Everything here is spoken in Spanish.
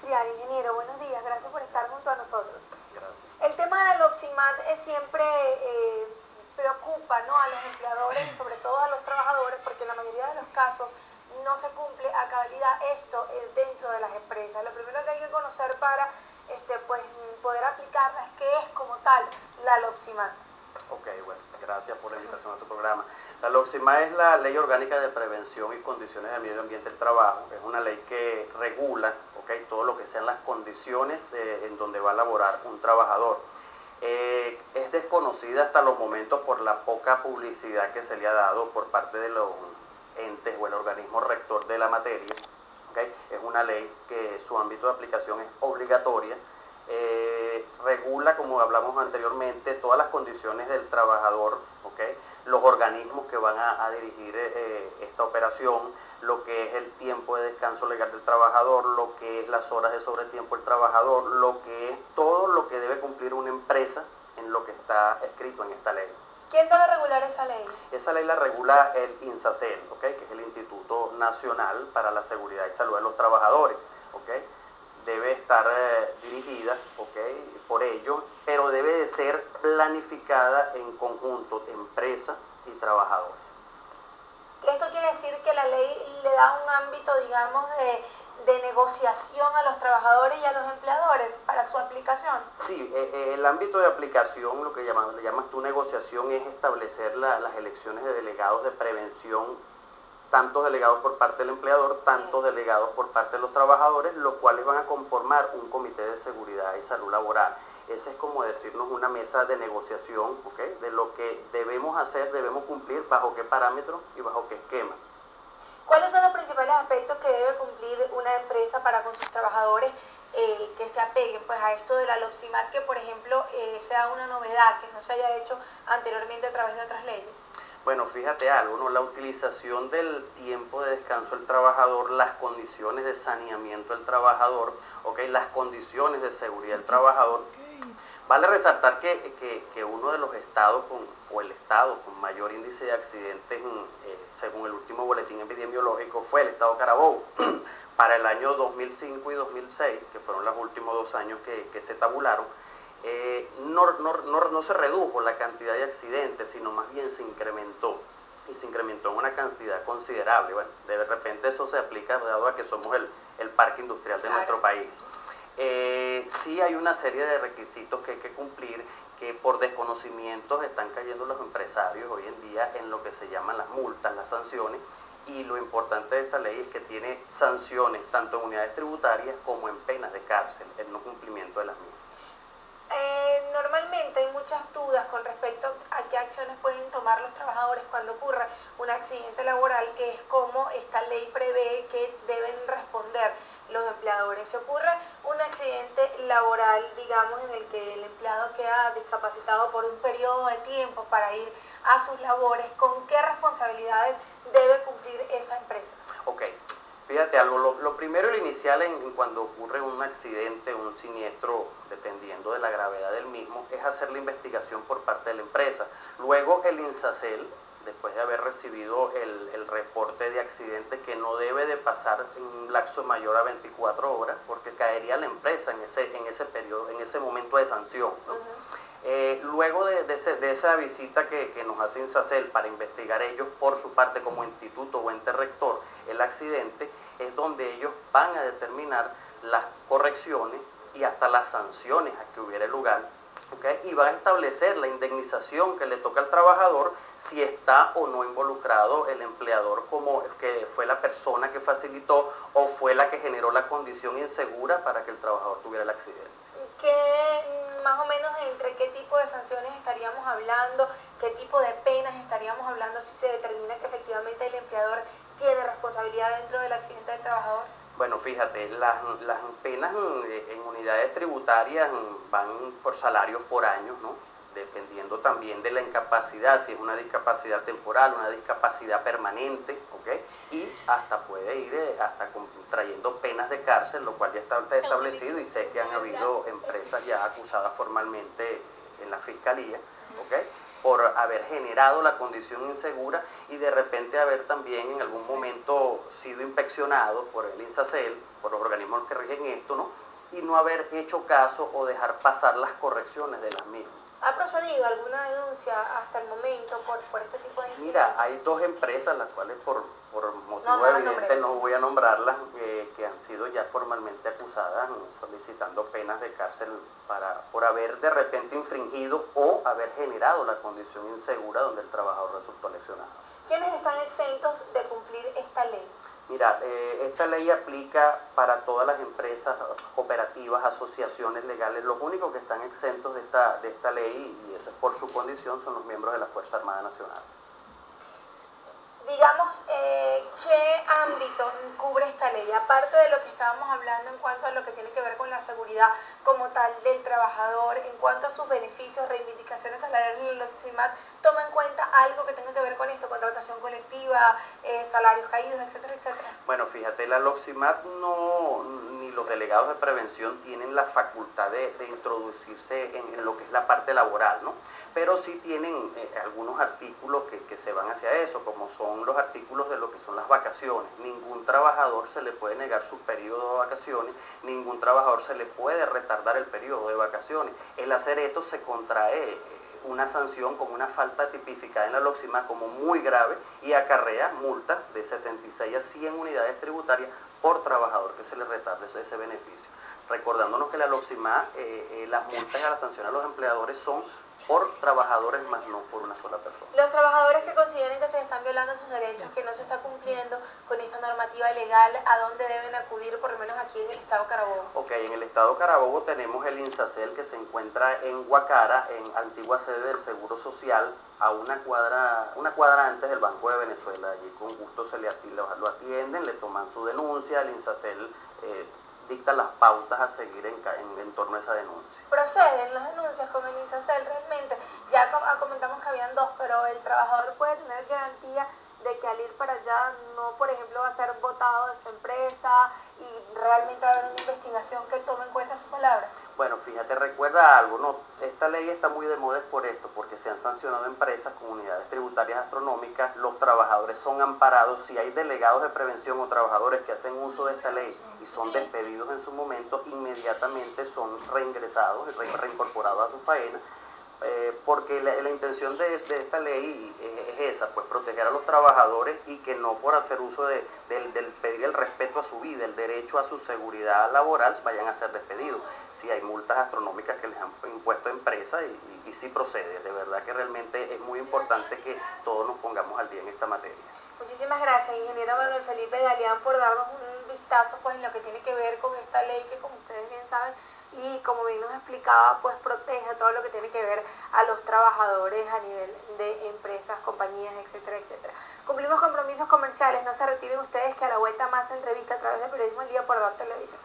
Industrial. Ingeniero, buenos días, gracias por estar junto a nosotros. Gracias. El tema de la LOXIMAT siempre preocupa, ¿no?, a los empleadores y sobre todo a los trabajadores, porque en la mayoría de los casos no se cumple a cabalidad esto dentro de las empresas. Lo primero que hay que conocer para pues, poder aplicarla es qué es como tal la LOXIMAT. Ok, bueno, gracias por la invitación a tu programa. La LOXIMAT es la Ley Orgánica de Prevención y Condiciones del Medio Ambiente del Trabajo. Es una ley que regula, todo lo que sean las condiciones en donde va a laborar un trabajador. Es desconocida hasta los momentos por la poca publicidad que se le ha dado por parte de los entes o el organismo rector de la materia. Es una ley que su ámbito de aplicación es obligatoria. Regula, como hablamos anteriormente, todas las condiciones del trabajador, los organismos que van a dirigir esta operación, lo que es el tiempo de descanso legal del trabajador, lo que es las horas de sobretiempo del trabajador, lo que es todo lo que debe cumplir una empresa en lo que está escrito en esta ley. ¿Quién debe regular esa ley? Esa ley la regula el INSACEL, que es el Instituto Nacional para la Seguridad y Salud de los Trabajadores. Debe estar dirigida por ellos, pero debe de ser planificada en conjunto de empresa y trabajadores. Esto quiere decir que la ley le da un ámbito, digamos, de negociación a los trabajadores y a los empleadores para su aplicación. Sí, el ámbito de aplicación, lo que le llamas tu negociación, es establecer las elecciones de delegados de prevención, tantos delegados por parte del empleador, tantos delegados por parte de los trabajadores, los cuales van a conformar un comité de seguridad y salud laboral. Esa es como decirnos una mesa de negociación, de lo que debemos hacer, debemos cumplir, bajo qué parámetros y bajo qué esquema. ¿Cuáles son los principales aspectos que debe cumplir una empresa para con sus trabajadores que se apeguen pues, a esto de la LOXIMAT, que por ejemplo sea una novedad, que no se haya hecho anteriormente a través de otras leyes? Bueno, fíjate algo, ¿no? La utilización del tiempo de descanso del trabajador, las condiciones de saneamiento del trabajador, las condiciones de seguridad del trabajador. Vale resaltar que uno de los estados el estado con mayor índice de accidentes, según el último boletín epidemiológico, fue el estado Carabobo. Para el año 2005 y 2006, que fueron los últimos 2 años que se tabularon, no se redujo la cantidad de accidentes, sino más bien se incrementó, y se incrementó en una cantidad considerable. Bueno, de repente eso se aplica dado a que somos el parque industrial de nuestro país. Sí hay una serie de requisitos que hay que cumplir, que por desconocimientos están cayendo los empresarios hoy en día en lo que se llaman las multas, las sanciones, y lo importante de esta ley es que tiene sanciones tanto en unidades tributarias como en penas de cárcel, el no cumplimiento de las mismas. Normalmente hay muchas dudas con respecto a qué acciones pueden tomar los trabajadores cuando ocurra un accidente laboral, que es como esta ley prevé que deben responder los empleadores. Si ocurre un accidente laboral, digamos, en el que el empleado queda discapacitado por un periodo de tiempo para ir a sus labores, ¿con qué responsabilidades debe cumplir esa empresa? Fíjate algo, lo primero, el inicial en cuando ocurre un accidente, un siniestro, dependiendo de la gravedad del mismo, es hacer la investigación por parte de la empresa. Luego el INSACEL, después de haber recibido el reporte de accidente, que no debe de pasar en un lapso mayor a 24 horas, porque caería la empresa en ese periodo, en ese momento de sanción, ¿no? Luego de esa visita que nos hace INSACEL para investigar ellos por su parte como instituto o ente rector el accidente, es donde ellos van a determinar las correcciones y hasta las sanciones a que hubiera lugar, y van a establecer la indemnización que le toca al trabajador si está o no involucrado el empleador como que fue la persona que facilitó o fue la que generó la condición insegura para que el trabajador tuviera el accidente. Más o menos entre qué tipo de sanciones estaríamos hablando, qué tipo de penas estaríamos hablando si se determina que efectivamente el empleador tiene responsabilidad dentro del accidente del trabajador? Bueno, fíjate, las penas en unidades tributarias van por salarios por año, ¿no? Dependiendo también de la incapacidad, si es una discapacidad temporal, una discapacidad permanente, y hasta puede ir hasta trayendo penas de cárcel, lo cual ya está establecido, y sé que han habido empresas ya acusadas formalmente en la fiscalía, por haber generado la condición insegura y de repente haber también en algún momento sido inspeccionado por el INSACEL, por los organismos que rigen esto, ¿no? Y no haber hecho caso o dejar pasar las correcciones de las mismas. ¿Ha procedido alguna denuncia hasta el momento por este tipo de incidentes? Mira, hay dos empresas, las cuales por motivo evidente no voy a nombrarlas, que han sido ya formalmente acusadas, solicitando penas de cárcel por haber de repente infringido o haber generado la condición insegura donde el trabajador resultó lesionado. ¿Quiénes están exentos de cumplir esta ley? Mira, esta ley aplica para todas las empresas, cooperativas, asociaciones legales. Los únicos que están exentos de esta ley, y eso es por su condición, son los miembros de la Fuerza Armada Nacional. Digamos, ¿qué ámbito cubre esta ley? Aparte de lo que estábamos hablando en cuanto a lo que tiene que ver con la seguridad como tal del trabajador, en cuanto a sus beneficios, reivindicaciones salariales en el LOCSIMAT, ¿toma en cuenta algo que tenga que ver con esto, contratación colectiva, salarios caídos, etcétera, etcétera? Bueno, fíjate, la LOCSIMAT ni los delegados de prevención tienen la facultad de introducirse en lo que es la parte laboral, ¿no? Pero sí tienen algunos artículos que se van hacia eso, como son los artículos de lo que son las vacaciones. Ningún trabajador se le puede negar su periodo de vacaciones, ningún trabajador se le puede retardar el periodo de vacaciones. El hacer esto se contrae una sanción con una falta tipificada en la LOCSIMAT como muy grave y acarrea multas de 76 a 100 unidades tributarias por trabajador que se le retarde ese beneficio. Recordándonos que la LOCSIMAT, las multas y las sanciones a los empleadores son por trabajadores más no por una sola persona. Los trabajadores que consideren que se están violando sus derechos, que no se está cumpliendo con esta normativa legal, ¿a dónde deben acudir, por lo menos aquí en el estado Carabobo? Ok, en el estado Carabobo tenemos el INSACEL, que se encuentra en Guacara, en antigua sede del Seguro Social, a una cuadra antes del Banco de Venezuela. Allí con gusto lo atienden, le toman su denuncia, el INSACEL dicta las pautas a seguir en torno a esa denuncia. ¿Proceden las denuncias con el INSACEL realmente? Ya comentamos que habían dos, pero el trabajador puede tener garantía de que al ir para allá no, por ejemplo, va a ser votado de su empresa y realmente va a haber una investigación que tome en cuenta su palabra. Bueno, fíjate, recuerda algo, ¿no? Esta ley está muy de moda por esto, porque se han sancionado empresas con unidades tributarias astronómicas, los trabajadores son amparados. Si hay delegados de prevención o trabajadores que hacen uso de esta ley y son despedidos en su momento, inmediatamente son reingresados y reincorporados a su faena, porque la intención de esta ley es esa, pues proteger a los trabajadores y que no por hacer uso del pedir el respeto a su vida, el derecho a su seguridad laboral, vayan a ser despedidos. Si hay multas astronómicas que les han impuesto a empresas y sí procede. De verdad que realmente es muy importante que todos nos pongamos al día en esta materia. Muchísimas gracias, ingeniero Manuel Felipe Galeán, por darnos un vistazo pues en lo que tiene que ver con esta ley que, como ustedes bien saben, y como bien nos explicaba, pues protege todo lo que tiene que ver a los trabajadores a nivel de empresas, compañías, etcétera, etcétera. Cumplimos compromisos comerciales, no se retiren ustedes, que a la vuelta más entrevista a través de Periodismo al Día por DAP Televisión.